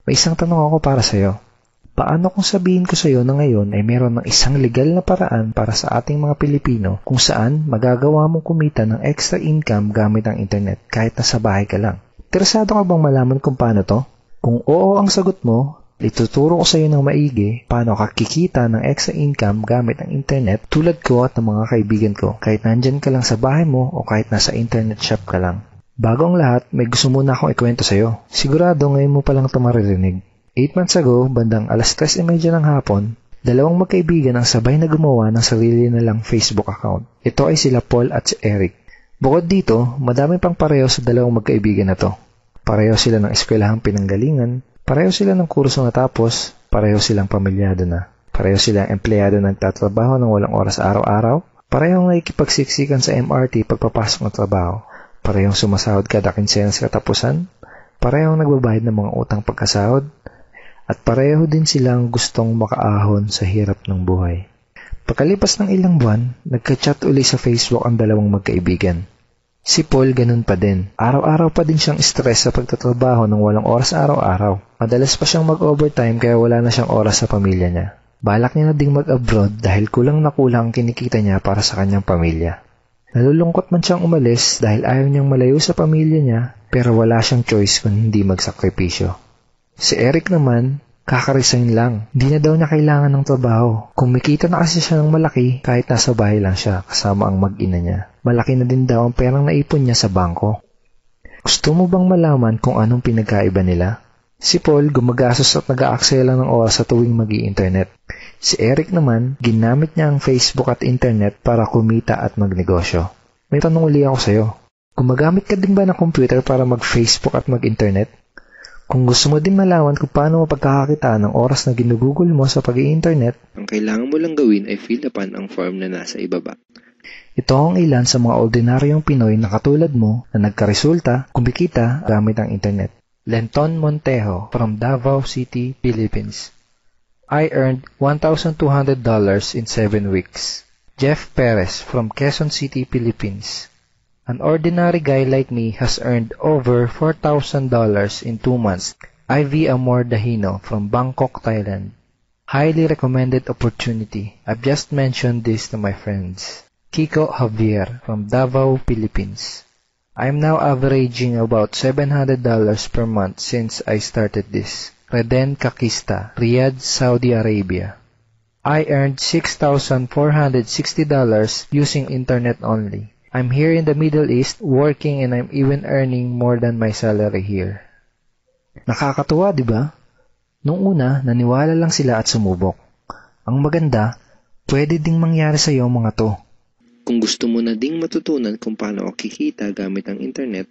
May isang tanong ako para sa'yo. Paano kung sabihin ko sa'yo na ngayon ay meron ng isang legal na paraan para sa ating mga Pilipino kung saan magagawa mong kumita ng extra income gamit ang internet kahit nasa bahay ka lang? Interesado ka bang malaman kung paano to? Kung oo ang sagot mo, ituturo ko sa iyo ng maigi paano ka kikita ng extra income gamit ang internet tulad ko at ng mga kaibigan ko kahit nandyan ka lang sa bahay mo o kahit nasa internet shop ka lang. Bago ang lahat, may gusto muna akong ikwento sa iyo. Sigurado ngayon mo palang ito maririnig. 8 months ago, bandang 3:30 ng hapon, dalawang magkaibigan ang sabay na gumawa ng sarili nilang Facebook account. Ito ay sila Paul at si Eric. Bukod dito, madami pang pareho sa dalawang magkaibigan na to. Pareho sila ng eskwelahang pinanggalingan, pareho sila ng kurso natapos, pareho silang pamilyado na. Pareho silang empleyado na nagtatrabaho ng walang oras araw-araw, parehong nakikipagsiksikan sa MRT pagpapasok ng trabaho, parehong sumasahod kada kinsenas katapusan, parehong nagbabayad ng mga utang pagkasahod, at pareho din silang gustong makaahon sa hirap ng buhay. Pagkalipas ng ilang buwan, nagka-chat uli sa Facebook ang dalawang magkaibigan. Si Paul ganun pa din. Araw-araw pa din siyang stress sa pagtatrabaho ng walang oras araw-araw. Madalas pa siyang mag-overtime kaya wala na siyang oras sa pamilya niya. Balak niya na ding mag-abroad dahil kulang na kulang ang kinikita niya para sa kanyang pamilya. Nalulungkot man siyang umalis dahil ayaw niyang malayo sa pamilya niya pero wala siyang choice kung hindi magsakripisyo. Si Eric naman, kaka-resign lang. Hindi na daw niya kailangan ng trabaho. Kumikita na kasi siya ng malaki kahit nasa bahay lang siya kasama ang mag-ina niya. Malaki na din daw ang perang naipon niya sa bangko. Gusto mo bang malaman kung anong pinagkaiba nila? Si Paul gumagastos at nag-aaksaya lang ng oras sa tuwing mag-i-internet. Si Eric naman, ginamit niya ang Facebook at internet para kumita at magnegosyo. May tanong uli ako sa'yo. Gumagamit ka din ba ng computer para mag-Facebook at mag-internet? Kung gusto mo din malaman kung paano mapagkakakitaan ng oras na ginugugol mo sa pag-i-internet, ang kailangan mo lang gawin ay fill upan ang form na nasa ibaba. Ito ang ilan sa mga ordinaryong Pinoy na katulad mo na nagkaresulta, kumikita gamit ang internet. Lenton Montejo from Davao City, Philippines. I earned $1,200 in 7 weeks. Jeff Perez from Quezon City, Philippines. An ordinary guy like me has earned over $4,000 in 2 months. Ivy Amor Dahino from Bangkok, Thailand. Highly recommended opportunity. I've just mentioned this to my friends. Kiko Javier from Davao, Philippines. I'm now averaging about $700 per month since I started this. Reden Kakista, Riyadh, Saudi Arabia. I earned $6,460 using internet only. I'm here in the Middle East working and I'm even earning more than my salary here. Nakakatuwa, di ba? Nung una, naniwala lang sila at sumubok. Ang maganda, pwede ding mangyari sa iyo mga to. Kung gusto mo na ding matutunan kung paano kikita gamit ang internet,